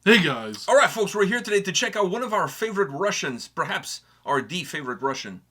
Hey guys. Alright folks, we're here today to check out one of our favorite Russians, perhaps our the favorite Russian.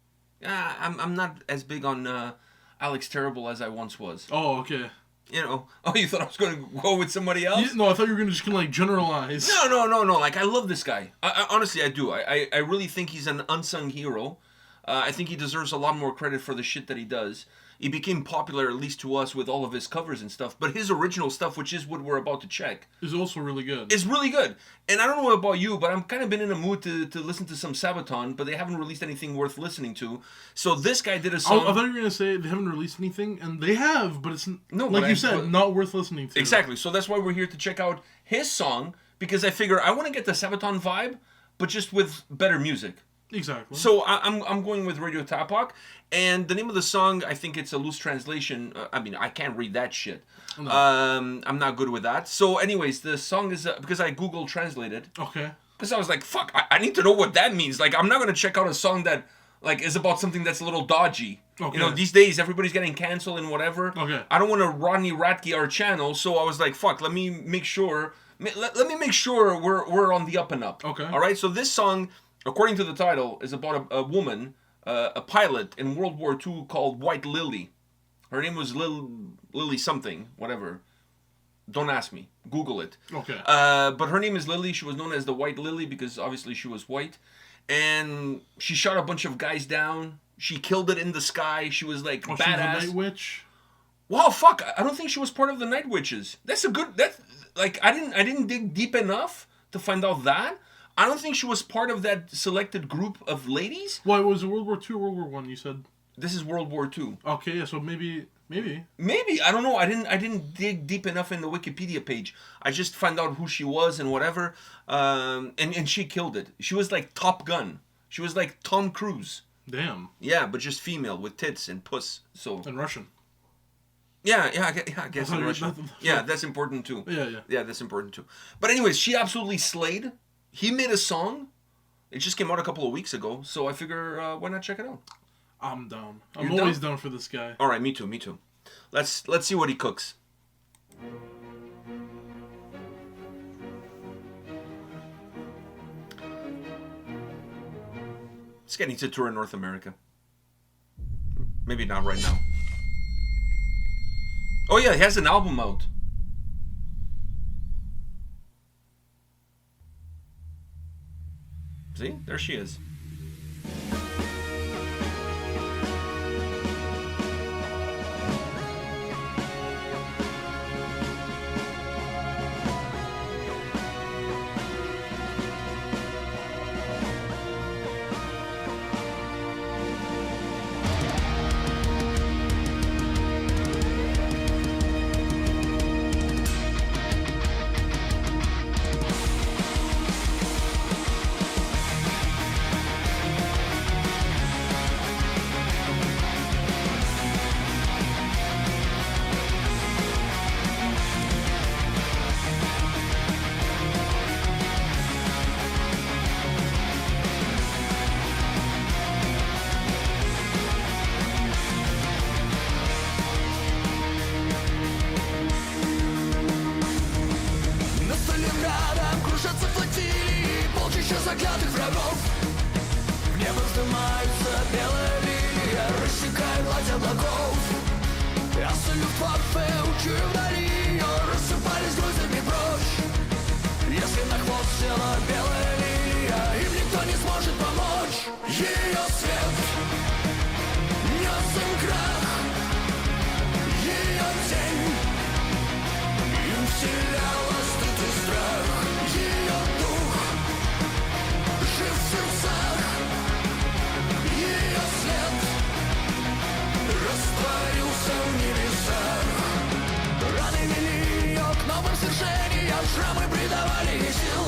I'm not as big on Alex Terrible as I once was. Oh, okay. You know, you thought I was going to go with somebody else? No, I thought you were going to just kind of like generalize. No. Like, I love this guy. Honestly, I do. I really think he's an unsung hero. I think he deserves a lot more credit for the shit that he does. He became popular, at least to us, with all of his covers and stuff. But his original stuff, which is what we're about to check, is also really good. It's really good. And I don't know about you, but I'm kind of been in a mood to listen to some Sabaton, but they haven't released anything worth listening to. So this guy did a song. I thought you were going to say they haven't released anything, and they have, but it's, no, like you said, not worth listening to. Exactly. So that's why we're here to check out his song, because I figure I want to get the Sabaton vibe, but just with better music. Exactly. So I'm going with Radio Tapok, and the name of the song, I think it's a loose translation. I mean, I can't read that shit. No. I'm not good with that. So anyways, the song is, because I Google translated. Okay. Because I was like, fuck, I need to know what that means. Like, I'm not going to check out a song that, like, is about something that's a little dodgy. Okay. You know, these days, everybody's getting canceled and whatever. Okay. I don't want to Rodney Ratke our channel, so I was like, fuck, let me make sure, let me make sure we're on the up and up. Okay. All right, so this song, according to the title, is about a woman, a pilot in World War II called White Lily. Her name was Lily something, whatever. Don't ask me. Google it. Okay. But her name is Lily. She was known as the White Lily because obviously she was white. And she shot a bunch of guys down. She killed it in the sky. She was like badass. She was a night witch? Wow, fuck. I don't think she was part of the Night Witches. I didn't dig deep enough to find out that. I don't think she was part of that selected group of ladies. Why, was it World War II or World War One? You said this is World War II. Okay, yeah, so maybe. I don't know. I didn't dig deep enough in the Wikipedia page. I just found out who she was and whatever. And she killed it. She was like Top Gun. She was like Tom Cruise. Damn. Yeah, but just female with tits and puss. So. And Russian. Yeah, I guess in Russian. Yeah, that's important too. Yeah. Yeah, that's important too. But anyways, she absolutely slayed. He made a song. It just came out a couple of weeks ago, so I figure why not check it out? I'm down. I'm always down for this guy. All right, me too. Let's see what he cooks. This guy needs a tour in North America. Maybe not right now. Oh yeah, he has an album out. See? There she is. Над Сталинградом кружатся флотилии, полчища заклятых врагов. В небо взмывается белая лилия, рассекая гладь облаков. Если люфтваффе, учуяв вдали ее, рассыпались гроздьями прочь. Если на хвост села белая лилия, им никто не сможет помочь. Ее свет нес им крах, ее тень им вселяла стыд и страх. Ее дух жив в сердцах, ее след растворился в небесах. Раны вели ее к новым свершениям, шрамы придавали ей сил.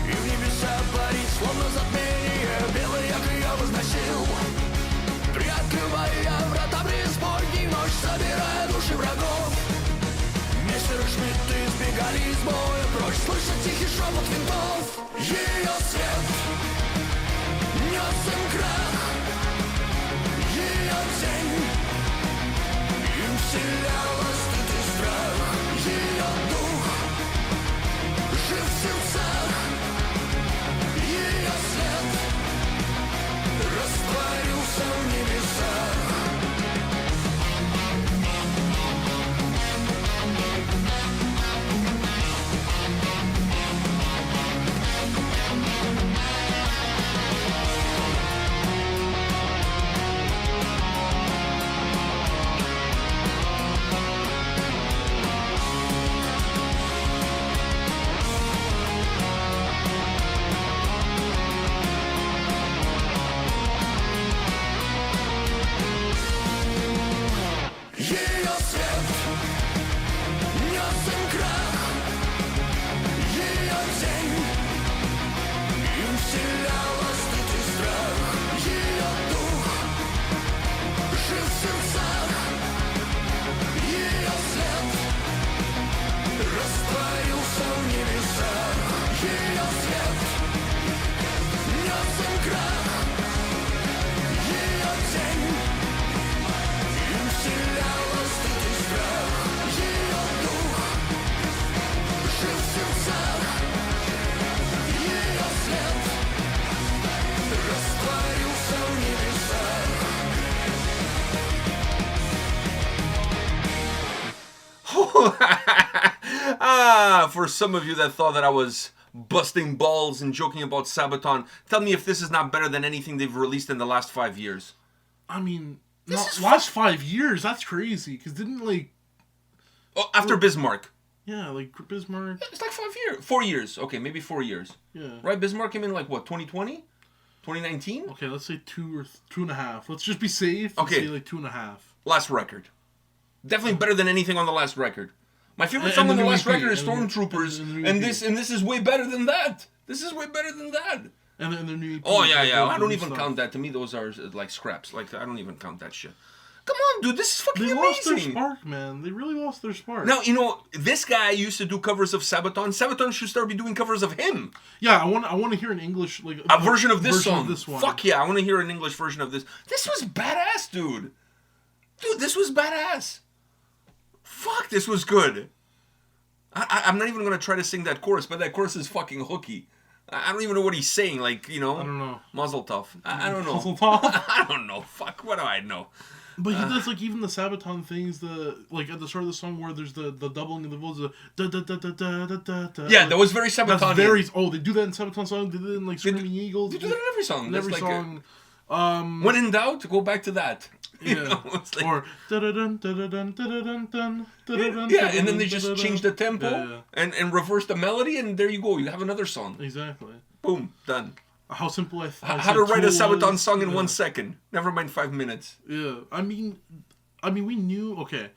И в небеса парить, словно затмение, белый як ее возносил. Приоткрывая врата преисподней, ночь собирая души врагов. Шмидты сбегали из боя прочь, слышат тихий шепот винтов. Ее свет нес им крах, ее тень им вселяла стыд и страх. Ее дух жив в сердце. For some of you that thought that I was busting balls and joking about Sabaton, tell me if this is not better than anything they've released in the last 5 years. I mean, This is last 5 years. That's crazy. Because didn't like. Oh, after Bismarck. Yeah, like Bismarck. It's like 5 years. 4 years. Okay, maybe 4 years. Yeah. Right? Bismarck came in like what, 2020? 2019? Okay, let's say 2 or 2.5. Let's just be safe. And Okay. say like 2.5. Last record. Definitely better than anything on the last record. My favorite And song on the the new last EP, record is and the- Stormtroopers, and the new and EP. this is way better than that. This is way better than that. And then the new EP. Oh yeah, yeah. I the don't new even stuff. count that. To me, those are like scraps. Like I don't even count that shit. Come on, dude. This is fucking They lost their amazing. spark, man. They really lost their spark. Now, you know, this guy used to do covers of Sabaton. Sabaton should start be doing covers of him. Yeah, I want to hear an English like A version of this song. Of this one. Fuck yeah, I want to hear an English version of this. This was badass, dude. Dude, this was badass. Fuck, this was good. I'm not even going to try to sing that chorus, but that chorus is fucking hooky. I don't even know what he's saying. Like, you know. I don't know. Mazel tov. I don't know. Mazel tov. I don't know. Fuck, what do I know? But he does like even the Sabaton things, the like at the start of the song where there's the doubling of the vocals, the da da da da da da da. Yeah, that was very Sabaton. That's very. Oh, they do that in Sabaton song. They did it in like Screaming Eagles. You do that in every song. In That's every like song. when in doubt, go back to that. You Yeah. know, it's like- Or da da dun da da dun da da dun dun da da dun. yeah, and then they just change the tempo Yeah. and reverse the melody, and there you go. You have another song. Exactly. Boom, done. How simple I thought. How to write a Sabaton song in yeah. 1 second. Never mind 5 minutes. Yeah, I mean, we knew. Okay,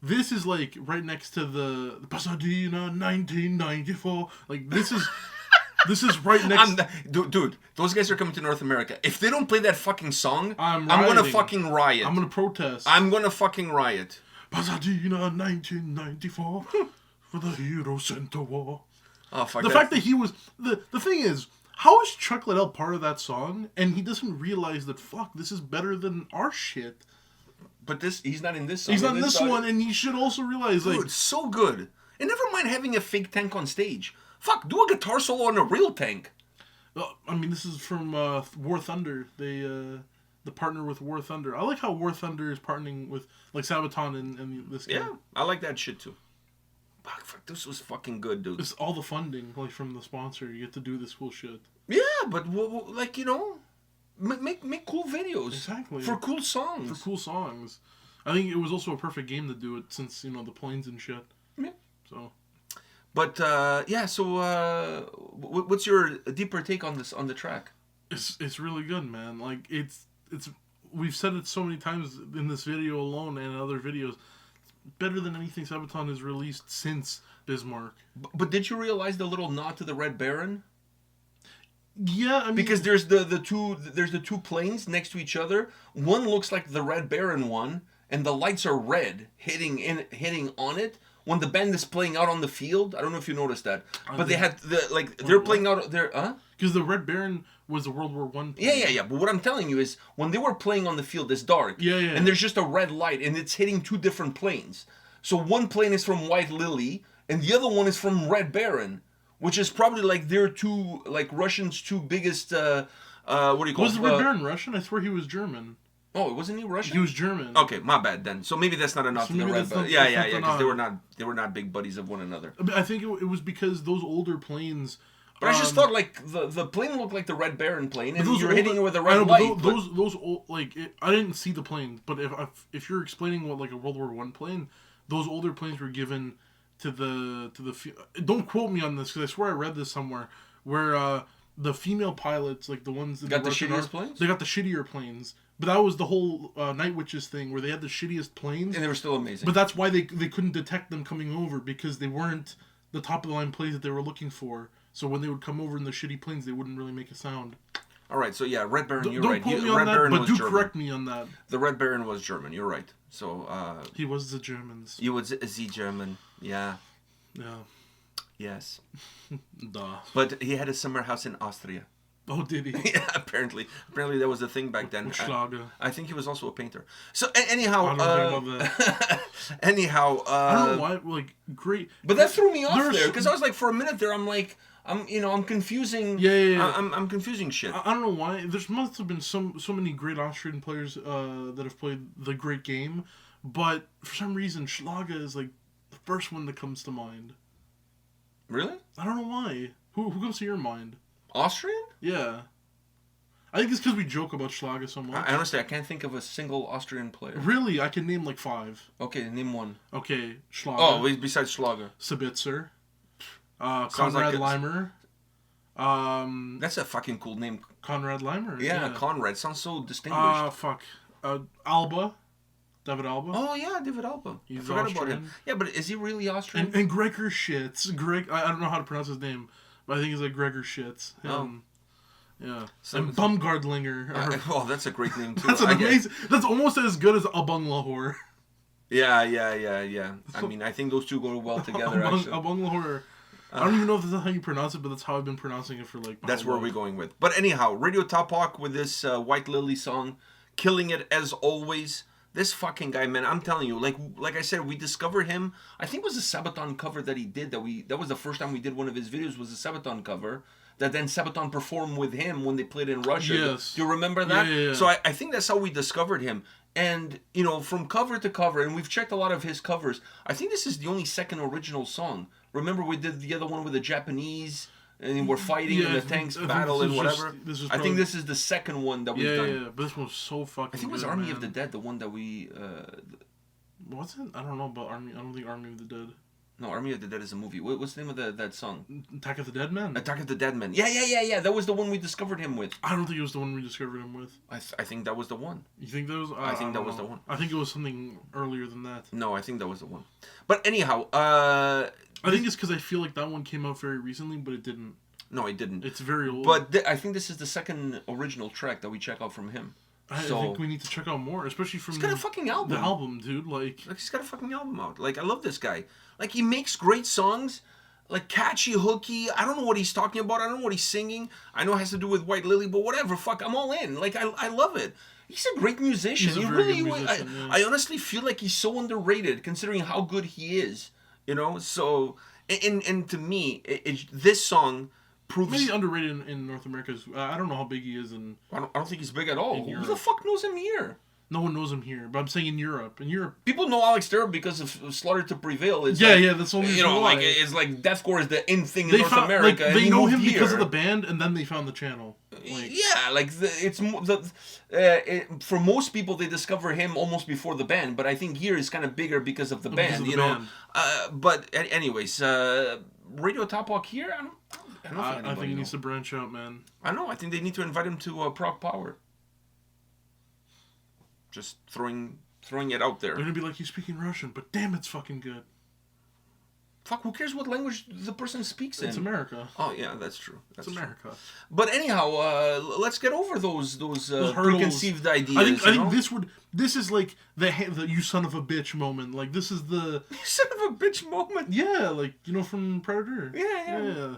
this is like right next to the Pasadena 1994. Like this is right next. Dude, those guys are coming to North America. If they don't play that fucking song, I'm gonna rioting. fucking riot. I'm gonna protest. I'm gonna fucking riot. Pasadena 1994 for the hero sent to war. Oh fuck. The fact that he was the thing is, how is Chuck Liddell part of that song and he doesn't realize that fuck this is better than our shit. But he's not in this song. He's not in this song. one, and he should also realize Dude, like so good. And never mind having a fake tank on stage. Fuck, do a guitar solo on a real tank. I mean, this is from War Thunder. They partner with War Thunder. I like how War Thunder is partnering with like Sabaton and this guy. Yeah, I like that shit too. Fuck, this was fucking good, dude. It's all the funding like from the sponsor. You get to do this cool shit. Yeah, but like, you know, make cool videos. Exactly. For cool songs. For cool songs. I think it was also a perfect game to do it since, you know, the planes and shit. Yeah. So. But yeah, so what's your deeper take on the track? It's really good, man. Like it's we've said it so many times in this video alone and in other videos. It's better than anything Sabaton has released since Bismarck. But did you realize the little nod to the Red Baron? Yeah, I mean, Because there's the two planes next to each other. One looks like the Red Baron one, and the lights are red hitting on it. When the band is playing out on the field, I don't know if you noticed that, but they had they're playing out there, because the Red Baron was the World War I. Yeah. But what I'm telling you is, when they were playing on the field, it's dark. Yeah. And there's just a red light, and it's hitting two different planes. So one plane is from White Lily, and the other one is from Red Baron, which is probably like their two, like Russians' two biggest. What do you call it? Was the Red Baron Russian? I swear he was German. Oh, wasn't he Russian? He was German. Okay, my bad then. So maybe that's not enough So to the maybe Red that's Baron. not- Yeah, that's not because the they were not big buddies of one another. I think it was because those older planes. But I just thought like the plane looked like the Red Baron plane, and those you're older- hitting it with a I red know, but light. those old like I didn't see the plane, but if you're explaining what like a World War I plane, those older planes were given to the don't quote me on this because I swear I read this somewhere where the female pilots, like the ones that Got the Russian shittiest planes? they got the shittier planes. But that was the whole Night Witches thing where they had the shittiest planes. And they were still amazing. But that's why they couldn't detect them coming over because they weren't the top of the line planes that they were looking for. So when they would come over in the shitty planes, they wouldn't really make a sound. All right, so yeah, Red Baron, you're Don't right. quote me Red on that, Baron but was do German. correct me on that. The Red Baron was German. You're right. So He was the Germans. you would see German. Yeah. Yeah. Yes. Duh. But he had a summer house in Austria. Oh, did he? Yeah, apparently that was the thing back then. Schlager. I think he was also a painter. So anyhow, I don't think about that. anyhow, I don't know why. Like, great. but that threw me off There's- there because I was like, for a minute there, I'm confusing. Yeah. I'm confusing shit. I don't know why. There must have been so many great Austrian players that have played the great game, but for some reason, Schlager is like first one that comes to mind. Really? I don't know why. Who comes to your mind? Austrian? Yeah. I think it's because we joke about Schlager so much. Honestly, I can't think of a single Austrian player. Really? I can name like 5. Okay, name one. Okay, Schlager. Oh, besides Schlager. Sabitzer. Sounds Konrad like Leimer. That's a fucking cool name. Konrad Leimer. Yeah, Conrad. Sounds so distinguished. Alba. David Alba. Oh, yeah, David Alba. I forgot about him. Yeah, but is he really Austrian? And Gregor Schitz. I don't know how to pronounce his name, but I think it's like Gregor Schitz. Yeah. And Baumgartlinger. Oh, that's a great name, too. That's an amazing... That's almost as good as Abung Lahore. Yeah. I mean, I think those two go well together, actually. Abung Lahore. I don't even know if that's how you pronounce it, but that's how I've been pronouncing it for like... That's where we're going with. But anyhow, Radio Tapok with this White Lily song, killing it as always. This fucking guy, man, I'm telling you, like I said, we discovered him. I think it was a Sabaton cover that he did. That was the first time we did one of his videos. Was a Sabaton cover that then Sabaton performed with him when they played in Russia. Yes. Do you remember that? Yeah. So I think that's how we discovered him. And from cover to cover, and we've checked a lot of his covers. I think this is the only second original song. Remember, we did the other one with the Japanese. And we're fighting in the tanks battle and whatever. I think this is the second one that we've done. Yeah, but this one's so fucking I think it was good, Army man. of the Dead, the one that we... What's it? I don't know about Army. I don't think Army of the Dead. No, Army of the Dead is a movie. What's the name of that song? Attack of the Dead Men? Attack of the Dead Men. Yeah. That was the one we discovered him with. I don't think it was the one we discovered him with. I think that was the one. You think that was... I think that was the one. I think it was something earlier than that. No, I think that was the one. But anyhow... I think it's because I feel like that one came out very recently, but it didn't. No, it didn't. It's very old. But I think this is the second original track that we check out from him. I think we need to check out more, especially from... He's got a fucking album. The album, dude. Like, he's got a fucking album out. Like, I love this guy. Like, he makes great songs. Like, catchy, hooky. I don't know what he's talking about. I don't know what he's singing. I know it has to do with White Lily, but whatever. Fuck, I'm all in. Like, I love it. He's a great musician. He's a very good musician, yeah. I honestly feel like he's so underrated, considering how good he is. So... And to me, this song proves... Maybe underrated in North America. I don't know how big he is in... I don't think he's big at all. Who the fuck knows him here? No one knows him here, but I'm saying in Europe. In Europe... People know Alex Terror because of Slaughter to Prevail. It's that's only like it's like deathcore is the in thing in North America. Like, they know him because of the band, and then they found the channel. For most people, they discover him almost before the band, but I think here is kind of bigger because of the band, but anyways, Radio Tapok here, I think he needs to branch out, man. I know. I think they need to invite him to Prague Power. Just throwing it out there. They're gonna be like, he's speaking Russian, but damn, it's fucking good. Fuck, who cares what language the person speaks in? It's America. Oh yeah, that's true. It's America. But anyhow, let's get over those preconceived ideas. I think this is like the you son of a bitch moment. Like, this is the you son of a bitch moment. Yeah, like, from Predator. Yeah.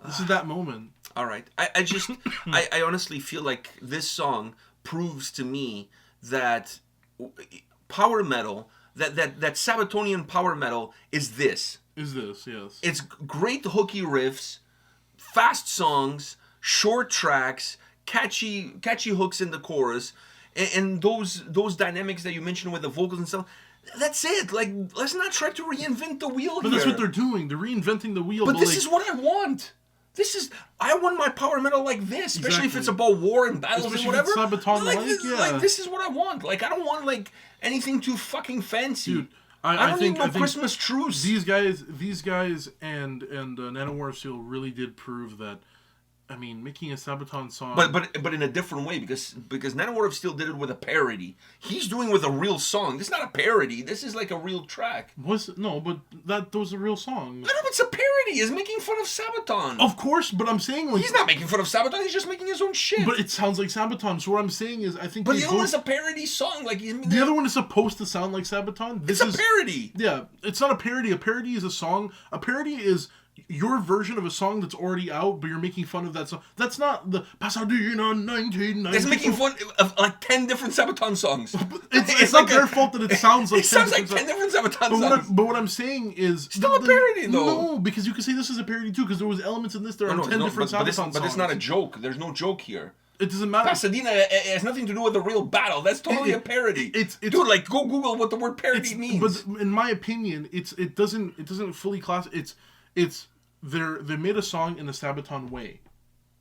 This is that moment. All right. I just I honestly feel like this song proves to me that power metal, that Sabatonian power metal is this. Yes. It's great hooky riffs, fast songs, short tracks, catchy hooks in the chorus, and those dynamics that you mentioned with the vocals and stuff. That's it. Like, let's not try to reinvent the wheel here. But that's what they're doing. They're reinventing the wheel. But this is what I want. I want my power metal like this, especially if it's about war and battles and whatever. Like, this is what I want. Like, I don't want like anything too fucking fancy. Dude, I don't need no Christmas truce. These guys and Nanowar of Steel really did prove that. I mean, making a Sabaton song, but in a different way, because Nanowar of Steel did it with a parody. He's doing it with a real song. This is not a parody. This is like a real track. But that was a real song. I know, it's a parody. He's making fun of Sabaton. Of course, but I'm saying, like, he's not making fun of Sabaton. He's just making his own shit. But it sounds like Sabaton. So what I'm saying is, I think. But the other one is a parody song. Like, the other one is supposed to sound like Sabaton. It's a parody. Yeah, it's not a parody. A parody is a song. A parody is your version of a song that's already out, but you're making fun of that song. That's not the Pasadena 1990. It's making fun of like 10 different Sabaton songs. It's not their fault that it sounds like 10 different Sabaton songs. But what I'm saying is... Still a parody, though. No, because you could say this is a parody, too, because there was elements in this that are 10 different Sabaton songs. But it's not a joke. There's no joke here. It doesn't matter. Pasadena has nothing to do with a real battle. That's totally a parody. Dude, like, go Google what the word parody means. But in my opinion, it doesn't fully class. They made a song in a Sabaton way,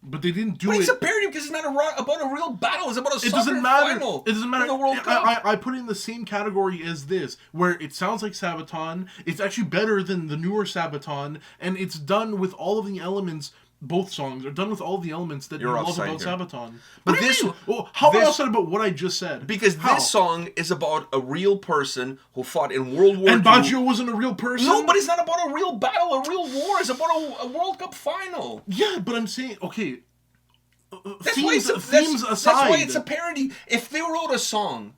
but they didn't do it. But it's a parody because it's not about a real battle. It's about a soccer final. It doesn't matter. In the World Cup. I put it in the same category as this, where it sounds like Sabaton. It's actually better than the newer Sabaton, and it's done with all of the elements. Both songs are done with all the elements that you love about Sabaton. But how am I offside about what I just said? Because this song is about a real person who fought in World War II. And Baggio wasn't a real person? No, but it's not about a real battle, a real war. It's about a World Cup final. Yeah, but I'm saying, okay, themes aside. That's why it's a parody. If they wrote a song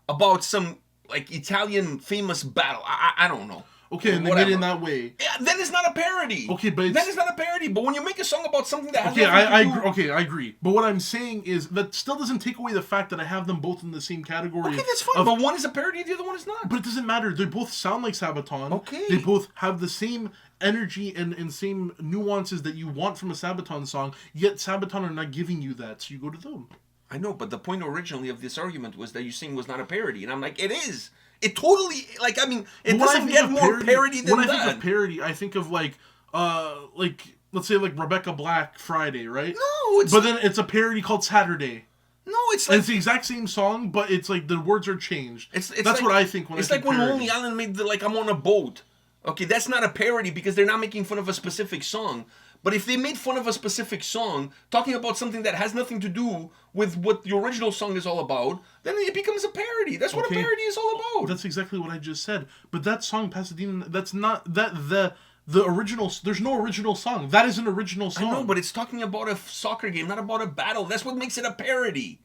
about some, like, Italian famous battle, I don't know. Okay, and they made it in that way. Yeah, then it's not a parody. Okay, but then it's not a parody. But when you make a song about something that has I agree. But what I'm saying is that still doesn't take away the fact that I have them both in the same category. Okay, that's fine. But one is a parody, the other one is not. But it doesn't matter. They both sound like Sabaton. Okay. They both have the same energy and same nuances that you want from a Sabaton song. Yet Sabaton are not giving you that, so you go to them. I know, but the point originally of this argument was that you saying was not a parody, and I'm like, it is. It totally, like, I mean, it doesn't get more parody than that. When I think of parody, I think of, like, let's say, like, Rebecca Black, Friday, right? No, it's... But then it's a parody called Saturday. No, it's like... And it's the exact same song, but it's, like, the words are changed. That's like, what I think when I think parody. It's like when Lonely Island made the, like, I'm on a boat. Okay, that's not a parody because they're not making fun of a specific song. But if they made fun of a specific song, talking about something that has nothing to do with what the original song is all about, then it becomes a parody. That's what a parody is all about. That's exactly what I just said. But that song, Pasadena, that's not... the original... There's no original song. That is an original song. I know, but it's talking about a soccer game, not about a battle. That's what makes it a parody.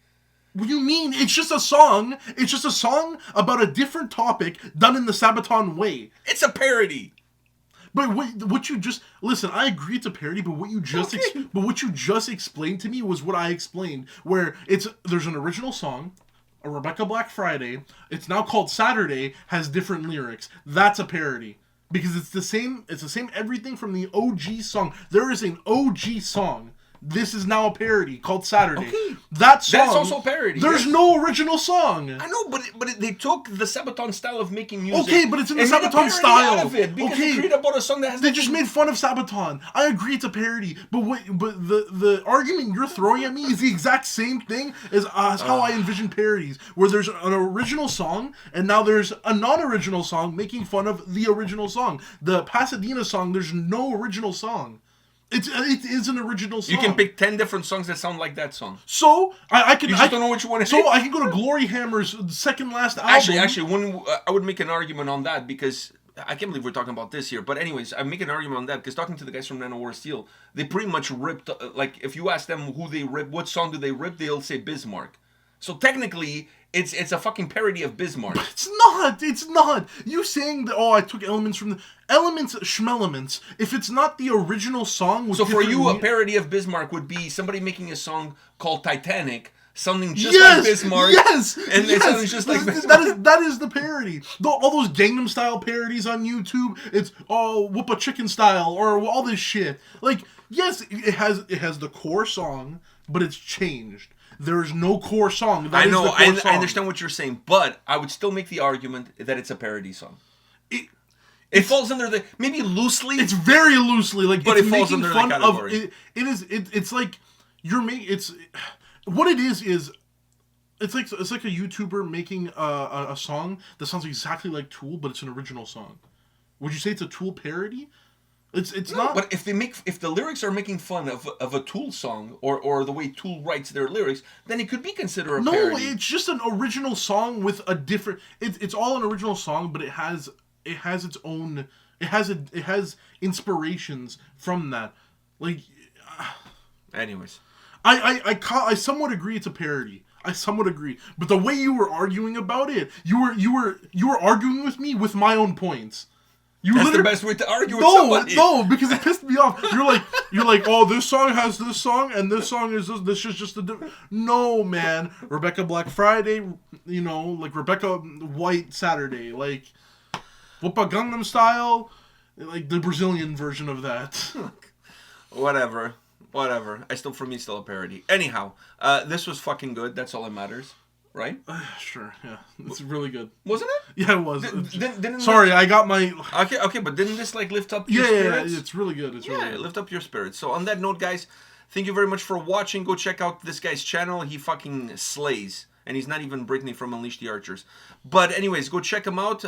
What do you mean? It's just a song. It's just a song about a different topic done in the Sabaton way. It's a parody. But what you just listen, I agree it's a parody, but what you just explained to me was what I explained, where there's an original song, a Rebecca Black Friday. It's now called Saturday, has different lyrics. That's a parody because it's the same everything from the OG song. There is an OG song. This is now a parody called Saturday. Okay. That's also a parody. There's no original song. I know, but they took the Sabaton style of making music. Okay, but it's in the Sabaton style. Out of it because they created about a song that has. They just made fun of Sabaton. I agree it's a parody, but the argument you're throwing at me is the exact same thing as how I envision parodies, where there's an original song and now there's a non-original song making fun of the original song. The Pasadena song, there's no original song. It is an original song. You can pick 10 different songs that sound like that song. So I can. You just don't know which one it is. So I can go to Glory Hammer's second last album. Actually, I would make an argument on that because I can't believe we're talking about this here. But anyways, I make an argument on that because talking to the guys from Nanowar Steel, they pretty much ripped. Like if you ask them who they rip, what song do they rip, they'll say Bismarck. So technically, it's a fucking parody of Bismarck. But it's not. You saying that, I took elements from the... Elements, schmelements. If it's not the original song... So for you, a parody of Bismarck would be somebody making a song called Titanic, sounding just like Bismarck. Yes! And it sounds just like Bismarck. That is the parody. All those Gangnam Style parodies on YouTube, it's, Whoop a Chicken Style, or all this shit. Like, yes, it has the core song, but it's changed. There is no core song. I know, I understand what you're saying, but I would still make the argument that it's a parody song. It falls under maybe loosely. It's very loosely, like, but it's it falls making under fun the category. of. It's like you're making. It's what it is. It's like a YouTuber making a song that sounds exactly like Tool, but it's an original song. Would you say it's a Tool parody? It's not. But if the lyrics are making fun of a Tool song or the way Tool writes their lyrics, then it could be considered a parody. No, it's just an original song with a different. It's all an original song, but it has its own. It has inspirations from that. Like. Anyways, I somewhat agree it's a parody. I somewhat agree, but the way you were arguing about it, you were arguing with me with my own points. That's the best way to argue with somebody. No, because it pissed me off. You're like, this song has this song, and this song is this. This is just a different. No, man. Rebecca Black Friday, like Rebecca White Saturday, like Whoopa Gangnam Style, like the Brazilian version of that. Whatever. Whatever. For me, still a parody. Anyhow, this was fucking good. That's all that matters. Right? Sure, yeah. It's really good. Wasn't it? Yeah, it was. Didn't Sorry, I got my... Okay, but didn't this like lift up your spirits? Yeah, it's really good. It's really good. Lift up your spirits. So on that note, guys, thank you very much for watching. Go check out this guy's channel. He fucking slays. And he's not even Brittany from Unleash the Archers. But anyways, go check him out.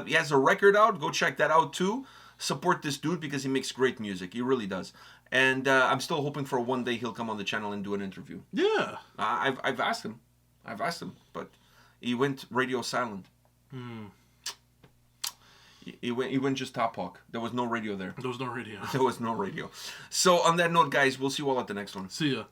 He has a record out. Go check that out too. Support this dude because he makes great music. He really does. And I'm still hoping for one day he'll come on the channel and do an interview. Yeah. I've asked him. But he went radio silent. He went just Tapok. There was no radio there. There was no radio. There was no radio. So on that note, guys, we'll see you all at the next one. See ya.